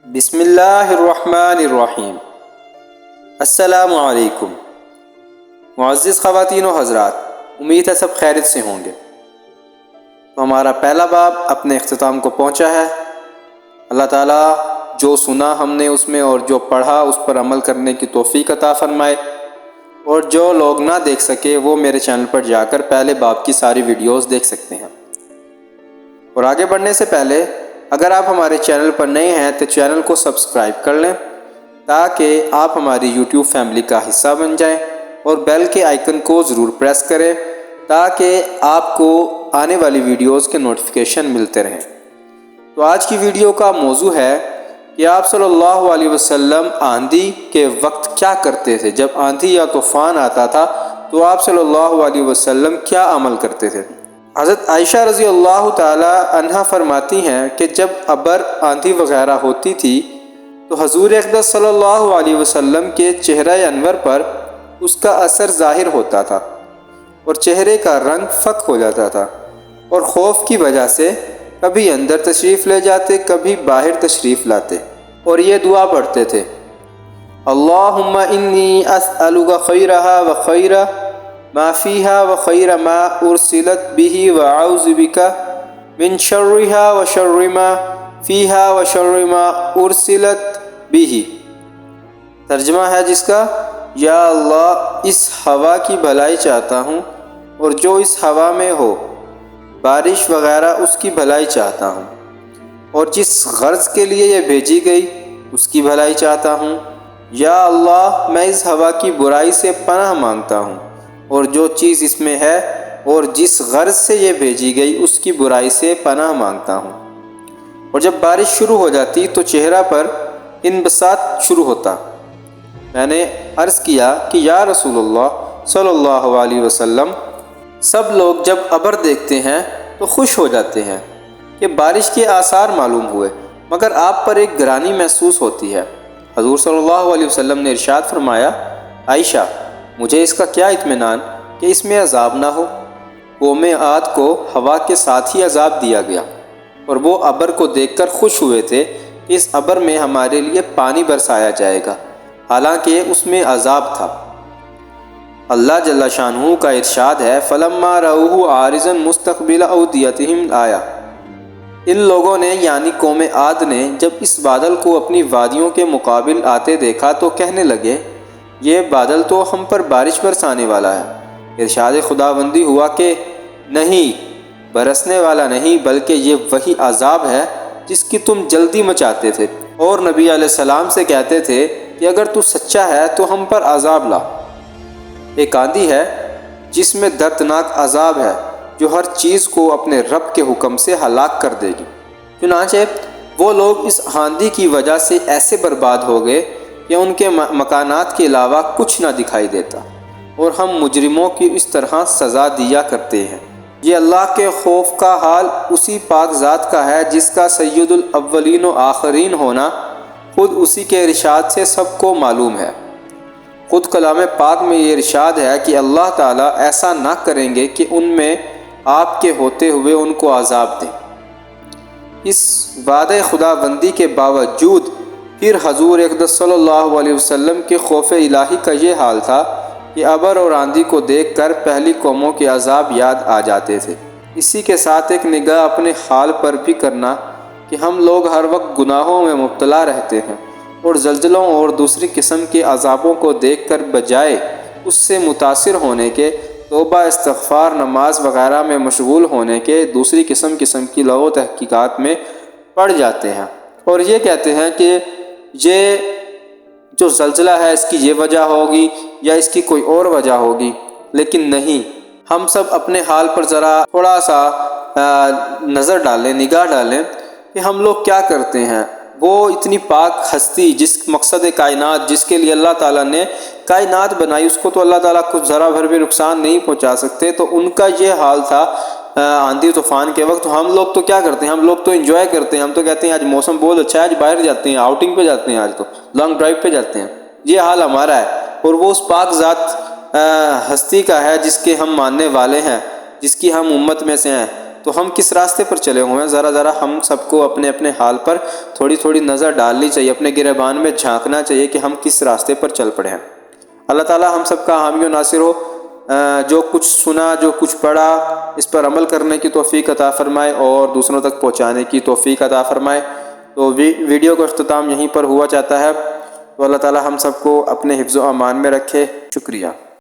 بسم اللہ الرحمن الرحیم۔ السلام علیکم معزز خواتین و حضرات، امید ہے سب خیریت سے ہوں گے۔ تو ہمارا پہلا باب اپنے اختتام کو پہنچا ہے۔ اللہ تعالیٰ جو سنا ہم نے اس میں اور جو پڑھا اس پر عمل کرنے کی توفیق عطا فرمائے، اور جو لوگ نہ دیکھ سکے وہ میرے چینل پر جا کر پہلے باب کی ساری ویڈیوز دیکھ سکتے ہیں۔ اور آگے بڑھنے سے پہلے اگر آپ ہمارے چینل پر نئے ہیں تو چینل کو سبسکرائب کر لیں تاکہ آپ ہماری یوٹیوب فیملی کا حصہ بن جائیں، اور بیل کے آئیکن کو ضرور پریس کریں تاکہ آپ کو آنے والی ویڈیوز کے نوٹیفیکیشن ملتے رہیں۔ تو آج کی ویڈیو کا موضوع ہے کہ آپ صلی اللہ علیہ وسلم آندھی کے وقت کیا کرتے تھے۔ جب آندھی یا طوفان آتا تھا تو آپ صلی اللہ علیہ وسلم کیا عمل کرتے تھے۔ حضرت عائشہ رضی اللہ تعالی عنہا فرماتی ہیں کہ جب ابر آندھی وغیرہ ہوتی تھی تو حضور اقدس صلی اللہ علیہ وسلم کے چہرہ انور پر اس کا اثر ظاہر ہوتا تھا اور چہرے کا رنگ فت ہو جاتا تھا، اور خوف کی وجہ سے کبھی اندر تشریف لے جاتے کبھی باہر تشریف لاتے، اور یہ دعا پڑھتے تھے: اللہم انی اسألک خیرہا و خیر ما فیہا و خیر ما ارسلت بہ و اعوذ بک من شرہا و شر ما فیہا و شر ما ارسلت بہ۔ ترجمہ ہے جس کا: یا اللہ، اس ہوا کی بھلائی چاہتا ہوں اور جو اس ہوا میں ہو، بارش وغیرہ اس کی بھلائی چاہتا ہوں، اور جس غرض کے لیے یہ بھیجی گئی اس کی بھلائی چاہتا ہوں۔ یا اللہ، میں اس ہوا کی برائی سے پناہ مانگتا ہوں، اور جو چیز اس میں ہے اور جس غرض سے یہ بھیجی گئی اس کی برائی سے پناہ مانگتا ہوں۔ اور جب بارش شروع ہو جاتی تو چہرہ پر انبساط شروع ہوتا۔ میں نے عرض کیا کہ یا رسول اللہ صلی اللہ علیہ وسلم، سب لوگ جب ابر دیکھتے ہیں تو خوش ہو جاتے ہیں کہ بارش کے آثار معلوم ہوئے، مگر آپ پر ایک گرانی محسوس ہوتی ہے۔ حضور صلی اللہ علیہ وسلم نے ارشاد فرمایا: عائشہ، مجھے اس کا کیا اطمینان کہ اس میں عذاب نہ ہو۔ قوم عاد کو ہوا کے ساتھ ہی عذاب دیا گیا، اور وہ ابر کو دیکھ کر خوش ہوئے تھے کہ اس ابر میں ہمارے لیے پانی برسایا جائے گا، حالانکہ اس میں عذاب تھا۔ اللہ جل شانہ کا ارشاد ہے: فَلَمَّا رَأَوْهُ عَارِضًا مُسْتَقْبِلَ أَوْدِيَتِهِمْ آیا۔ ان لوگوں نے یعنی قوم عاد نے جب اس بادل کو اپنی وادیوں کے مقابل آتے دیکھا تو کہنے لگے: یہ بادل تو ہم پر بارش برسانے والا ہے۔ ارشاد خداوندی ہوا کہ نہیں، برسنے والا نہیں، بلکہ یہ وہی عذاب ہے جس کی تم جلدی مچاتے تھے، اور نبی علیہ السلام سے کہتے تھے کہ اگر تو سچا ہے تو ہم پر عذاب لا۔ ایک آندھی ہے جس میں دردناک عذاب ہے جو ہر چیز کو اپنے رب کے حکم سے ہلاک کر دے گی۔ چنانچہ وہ لوگ اس آندھی کی وجہ سے ایسے برباد ہو گئے کہ ان کے مکانات کے علاوہ کچھ نہ دکھائی دیتا، اور ہم مجرموں کی اس طرح سزا دیا کرتے ہیں۔ یہ اللہ کے خوف کا حال اسی پاک ذات کا ہے جس کا سید الاولین و آخرین ہونا خود اسی کے ارشاد سے سب کو معلوم ہے۔ خود کلام پاک میں یہ ارشاد ہے کہ اللہ تعالیٰ ایسا نہ کریں گے کہ ان میں آپ کے ہوتے ہوئے ان کو عذاب دیں۔ اس وعدہ خداوندی کے باوجود پھر حضور اقدس صلی اللہ علیہ وسلم کے خوف الہی کا یہ حال تھا کہ ابر اور آندھی کو دیکھ کر پہلی قوموں کے عذاب یاد آ جاتے تھے۔ اسی کے ساتھ ایک نگاہ اپنے حال پر بھی کرنا کہ ہم لوگ ہر وقت گناہوں میں مبتلا رہتے ہیں، اور زلزلوں اور دوسری قسم کے عذابوں کو دیکھ کر بجائے اس سے متاثر ہونے کے توبہ، استغفار، نماز وغیرہ میں مشغول ہونے کے دوسری قسم کی لغو تحقیقات میں پڑ جاتے ہیں، اور یہ کہتے ہیں کہ یہ جو زلزلہ ہے اس کی یہ وجہ ہوگی یا اس کی کوئی اور وجہ ہوگی۔ لیکن نہیں، ہم سب اپنے حال پر ذرا تھوڑا سا نظر ڈالیں، نگاہ ڈالیں کہ ہم لوگ کیا کرتے ہیں۔ وہ اتنی پاک ہستی جس مقصد کائنات، جس کے لیے اللہ تعالیٰ نے کائنات بنائی، اس کو تو اللہ تعالیٰ کچھ ذرا بھر بھی نقصان نہیں پہنچا سکتے، تو ان کا یہ حال تھا آندھی طوفان کے وقت۔ ہم لوگ تو کیا کرتے ہیں، ہم لوگ تو انجوائے کرتے ہیں، ہم تو کہتے ہیں آج موسم بہت اچھا ہے، آج باہر جاتے ہیں، آؤٹنگ پہ جاتے ہیں، آج تو لانگ ڈرائیو پہ جاتے ہیں۔ یہ حال ہمارا ہے، اور وہ اس پاک ذات ہستی کا ہے جس کے ہم ماننے والے ہیں، جس کی ہم امت میں سے ہیں۔ تو ہم کس راستے پر چلے ہوئے ہیں، ذرا ہم سب کو اپنے اپنے حال پر تھوڑی نظر ڈالنی چاہیے، اپنے گریبان میں جھانکنا چاہیے کہ ہم کس راستے پر چل پڑے ہیں۔ اللہ تعالی ہم سب کا حامی و ناصر ہو۔ جو کچھ سنا، جو کچھ پڑھا، اس پر عمل کرنے کی توفیق عطا فرمائے اور دوسروں تک پہنچانے کی توفیق عطا فرمائے۔ تو ویڈیو کا اختتام یہیں پر ہوا چاہتا ہے، تو اللہ تعالی ہم سب کو اپنے حفظ و امان میں رکھے۔ شکریہ۔